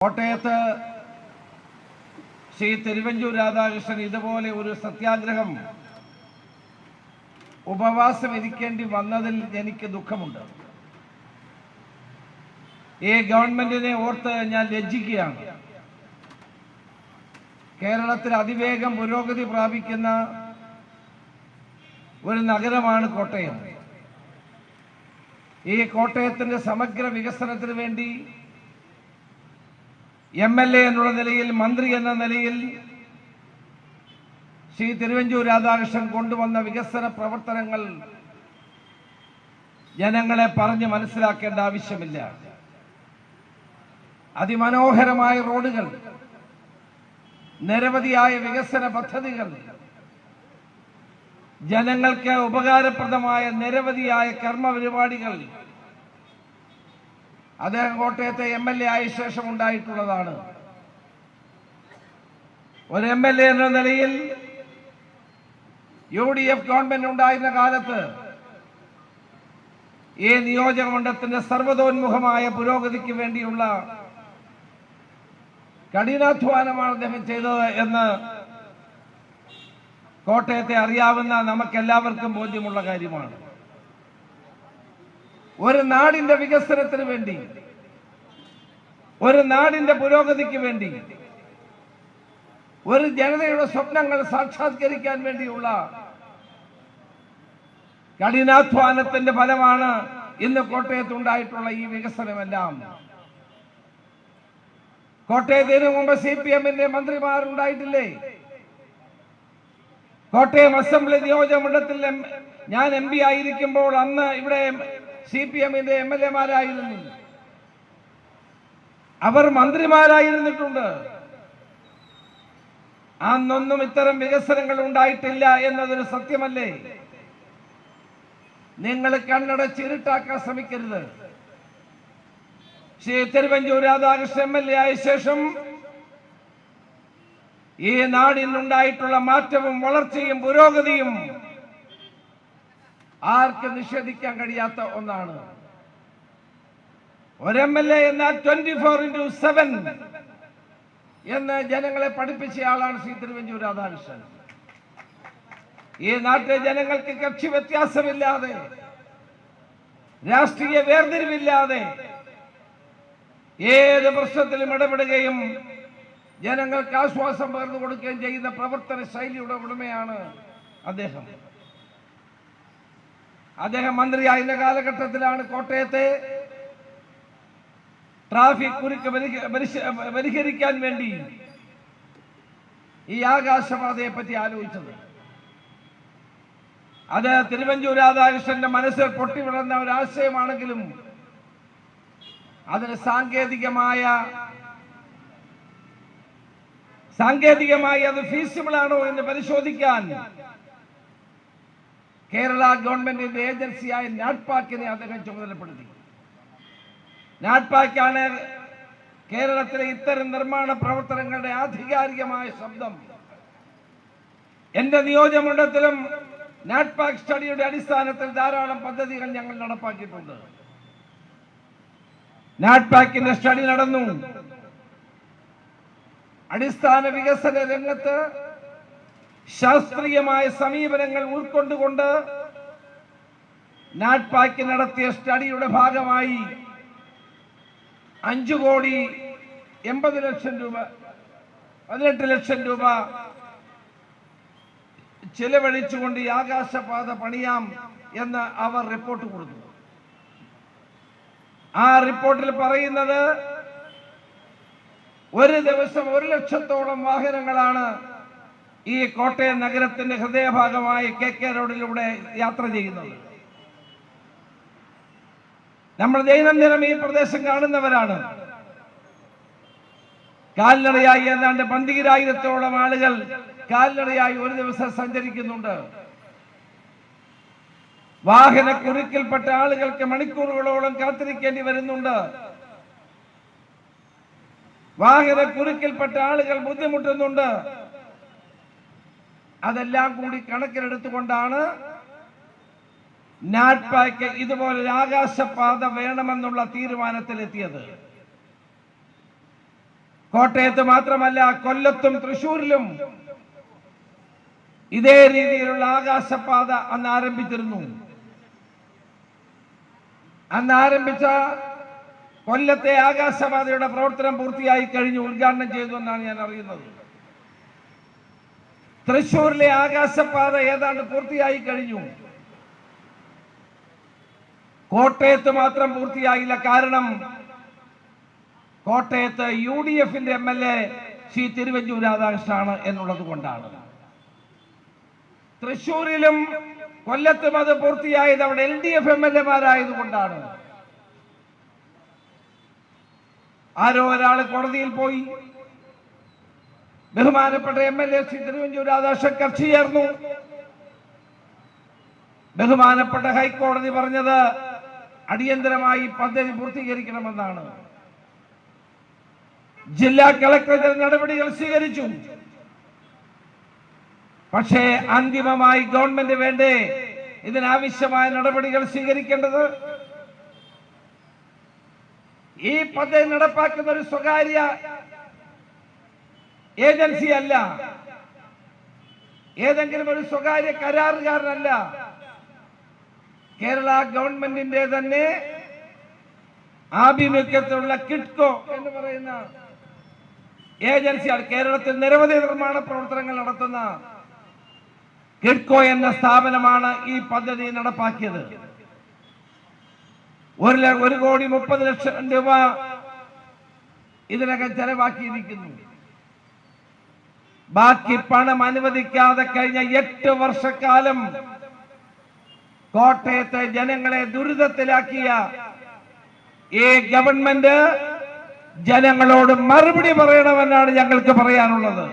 കോട്ടയത്ത് ശ്രീ തിരുവഞ്ചൂർ രാധാകൃഷ്ണൻ ഇതുപോലെ ഒരു സത്യാഗ്രഹം ഉപവാസം ഇരിക്കേണ്ടി വന്നതിൽ എനിക്ക് ദുഃഖമുണ്ട്. ഈ ഗവൺമെന്റിനെ ഓർത്ത് ഞാൻ ലജ്ജിക്കുകയാണ്. കേരളത്തിൽ അതിവേഗം പുരോഗതി പ്രാപിക്കുന്ന ഒരു നഗരമാണ് കോട്ടയം. ഈ കോട്ടയത്തിന്റെ സമഗ്ര വികസനത്തിന് വേണ്ടി MLA എന്നുള്ള നിലയിൽ, മന്ത്രി എന്ന നിലയിൽ ശ്രീ തിരുവഞ്ചൂർ രാധാകൃഷ്ണൻ കൊണ്ടുവന്ന വികസന പ്രവർത്തനങ്ങൾ ജനങ്ങളെ പറഞ്ഞ് മനസ്സിലാക്കേണ്ട ആവശ്യമില്ല. അതിമനോഹരമായ റോഡുകൾ, നിരവധിയായ വികസന പദ്ധതികൾ, ജനങ്ങൾക്ക് ഉപകാരപ്രദമായ നിരവധിയായ കർമ്മ പരിപാടികൾ അദ്ദേഹം കോട്ടയത്തെ MLA ആയ ശേഷം ഉണ്ടായിട്ടുള്ളതാണ്. ഒരു MLA എന്ന നിലയിൽ UDF ഗവൺമെന്റ് ഉണ്ടായിരുന്ന കാലത്ത് ഈ നിയോജകമണ്ഡലത്തിന്റെ സർവ്വതോന്മുഖമായ പുരോഗതിക്ക് വേണ്ടിയുള്ള കഠിനാധ്വാനമാണ് അദ്ദേഹം ചെയ്തത് എന്ന് കോട്ടയത്തെ അറിയാവുന്ന നമുക്കെല്ലാവർക്കും ബോധ്യമുള്ള കാര്യമാണ്. ഒരു നാടിന്റെ വികസനത്തിന് വേണ്ടി, ഒരു നാടിന്റെ പുരോഗതിക്ക് വേണ്ടി, ഒരു ജനതയുടെ സ്വപ്നങ്ങൾ സാക്ഷാത്കരിക്കാൻ വേണ്ടിയുള്ള കഠിനാധ്വാനത്തിന്റെ ഫലമാണ് ഇന്ന് കോട്ടയത്തുണ്ടായിട്ടുള്ള ഈ വികസനമെല്ലാം. കോട്ടയത്തിന് മുമ്പ് CPM-ന്റെ മന്ത്രിമാരുണ്ടായിട്ടില്ലേ? കോട്ടയം അസംബ്ലി നിയോജകമണ്ഡലത്തിൽ ഞാൻ MP ആയിരിക്കുമ്പോൾ അന്ന് ഇവിടെ CPM-ന്റെ MLA-മാരായിരുന്നു. അവർ മന്ത്രിമാരായിരുന്നിട്ടുണ്ട്. അന്നൊന്നും ഇത്തരം വികസനങ്ങൾ ഉണ്ടായിട്ടില്ല എന്നതൊരു സത്യമല്ലേ? നിങ്ങൾ കണ്ണടച്ചിരുട്ടാക്കാൻ ശ്രമിക്കരുത്. ശ്രീ തിരുവഞ്ചൂർ രാധാകൃഷ്ണൻ MLA ആയ ശേഷം ഈ നാടിനുണ്ടായിട്ടുള്ള മാറ്റവും വളർച്ചയും പുരോഗതിയും ആർക്ക് നിഷേധിക്കാൻ കഴിയാത്ത ഒന്നാണ്. ഒരു MLA എന്നാൽ 24/7 എന്ന് ജനങ്ങളെ പഠിപ്പിച്ച ആളാണ് ശ്രീ തിരുവഞ്ചൂർ രാധാകൃഷ്ണൻ. ഈ നാട്ടിലെ ജനങ്ങൾക്ക് കക്ഷി വ്യത്യാസമില്ലാതെ, രാഷ്ട്രീയ വേർതിരിവില്ലാതെ ഏത് പ്രശ്നത്തിലും ഇടപെടുകയും ജനങ്ങൾക്ക് ആശ്വാസം പകർന്നു കൊടുക്കുകയും ചെയ്യുന്ന പ്രവർത്തന ശൈലിയുടെ ഉടമയാണ് അദ്ദേഹം. അദ്ദേഹം മന്ത്രിയായിരുന്ന കാലഘട്ടത്തിലാണ് കോട്ടയത്തെ ട്രാഫിക് കുരുക്ക് പരിഹരിക്കാൻ വേണ്ടി ഈ ആകാശപാതയെ പറ്റി ആലോചിച്ചത്. അത് തിരുവഞ്ചൂർ രാധാകൃഷ്ണന്റെ മനസ്സിൽ പൊട്ടിവിടുന്ന ഒരു ആശയമാണെങ്കിലും അതിന് സാങ്കേതികമായി അത് ഫീസിബിൾ ആണോ എന്ന് പരിശോധിക്കാൻ കേരള ഗവൺമെന്റിന്റെ ഏജൻസിയായ നാഡ്പാക്കിനെ അദ്ദേഹം ചുമതലപ്പെടുത്തി. നാഡ്പാക്കാണ് കേരളത്തിലെ ഇത്തരം നിർമ്മാണ പ്രവർത്തനങ്ങളുടെ ആധികാരികമായ ശബ്ദം. എന്റെ നിയോജകമണ്ഡലത്തിലും നാഡ്പാക്ക് സ്റ്റഡിയുടെ അടിസ്ഥാനത്തിൽ ധാരാളം പദ്ധതികൾ ഞങ്ങൾ നടപ്പാക്കിയിട്ടുണ്ട്. നാഡ്പാക്കിന്റെ സ്റ്റഡി നടന്നു. അടിസ്ഥാന വികസന രംഗത്ത് ശാസ്ത്രീയമായ സമീപനങ്ങൾ ഉൾക്കൊണ്ടുകൊണ്ട് നാഡ്പാക്ക് നടത്തിയ സ്റ്റഡിയുടെ ഭാഗമായി 5,80,00,000 രൂപ ചെലവഴിച്ചുകൊണ്ട് ഈ ആകാശപാത പണിയാം എന്ന് അവർ റിപ്പോർട്ട് കൊടുത്തു. ആ റിപ്പോർട്ടിൽ പറയുന്നത് ഒരു ദിവസം 1,00,000-ഓളം വാഹനങ്ങളാണ് ഈ കോട്ടയം നഗരത്തിന്റെ ഹൃദയഭാഗമായി KK റോഡിലൂടെ യാത്ര ചെയ്യുന്നത്. നമ്മൾ ദൈനംദിനം ഈ പ്രദേശം കാണുന്നവരാണ്. കാൽനടയായി ഏതാണ്ട് 12,000-ഓളം ആളുകൾ കാൽനടയായി ഒരു ദിവസം സഞ്ചരിക്കുന്നുണ്ട്. വാഹനക്കുരുക്കിൽപ്പെട്ട ആളുകൾക്ക് മണിക്കൂറുകളോളം കാത്തിരിക്കേണ്ടി വരുന്നുണ്ട്. വാഹനക്കുരുക്കിൽപ്പെട്ട ആളുകൾ ബുദ്ധിമുട്ടുന്നുണ്ട്. അതെല്ലാം കൂടി കണക്കിലെടുത്തുകൊണ്ടാണ് നാഡ്പാക്ക് ഇതുപോലൊരു ആകാശപാത വേണമെന്നുള്ള തീരുമാനത്തിലെത്തിയത്. കോട്ടയത്ത് മാത്രമല്ല, കൊല്ലത്തും തൃശ്ശൂരിലും ഇതേ രീതിയിലുള്ള ആകാശപാത അന്ന് ആരംഭിച്ചിരുന്നു. അന്ന് ആരംഭിച്ച കൊല്ലത്തെ ആകാശപാതയുടെ പ്രവർത്തനം പൂർത്തിയായി കഴിഞ്ഞു, ഉദ്ഘാടനം ചെയ്തു എന്നാണ് ഞാൻ അറിയുന്നത്. തൃശ്ശൂരിലെ ആകാശപാത ഏതാണ്ട് പൂർത്തിയായി കഴിഞ്ഞു. കോട്ടയത്ത് മാത്രം പൂർത്തിയായില്ല. കാരണം കോട്ടയത്ത് UDFന്റെ MLA ശ്രീ തിരുവഞ്ചൂർ രാധാകൃഷ്ണനാണ് എന്നുള്ളത് കൊണ്ടാണ്. തൃശ്ശൂരിലും കൊല്ലത്തും അത് പൂർത്തിയായത് അവിടെ LDF MLA-മാരായതുകൊണ്ടാണ്. ആരോ ഒരാൾ കോടതിയിൽ പോയി, ബഹുമാനപ്പെട്ട MLA ശ്രീ തിരുവഞ്ചൂർ രാധാകൃഷ്ണൻ കക്ഷി ചേർന്നു. ബഹുമാനപ്പെട്ട ഹൈക്കോടതി പറഞ്ഞത് അടിയന്തരമായി പദ്ധതി പൂർത്തീകരിക്കണമെന്നാണ്. ജില്ലാ കളക്ടർ നടപടികൾ സ്വീകരിച്ചു. പക്ഷേ അന്തിമമായി ഗവൺമെന്റ് വേണ്ടേ ഇതിനാവശ്യമായ നടപടികൾ സ്വീകരിക്കേണ്ടത്? ഈ പദ്ധതി നടപ്പാക്കുന്ന ഒരു സ്വകാര്യ ഏജൻസി അല്ല, ഏതെങ്കിലും ഒരു സ്വകാര്യ കരാറുകാരനല്ല. കേരള ഗവൺമെന്റിന്റെ തന്നെ ആഭിമുഖ്യത്തിലുള്ള കിഡ്കോ എന്ന് പറയുന്ന ഏജൻസിയാണ്. കേരളത്തിൽ നിരവധി നിർമ്മാണ പ്രവർത്തനങ്ങൾ നടത്തുന്ന കിഡ്കോ എന്ന സ്ഥാപനമാണ് ഈ പദ്ധതി നടപ്പാക്കിയത്. 1,30,00,000 രൂപ ഇതിനകം ചെലവാക്കിയിരിക്കുന്നു. ബാക്കി പണം അനുവദിക്കാതെ കഴിഞ്ഞ 8 വർഷക്കാലം കോട്ടയത്തെ ജനങ്ങളെ ദുരിതത്തിലാക്കിയ ഈ ഗവൺമെന്റ് ജനങ്ങളോട് മറുപടി പറയണമെന്നാണ് ഞങ്ങൾക്ക് പറയാനുള്ളത്.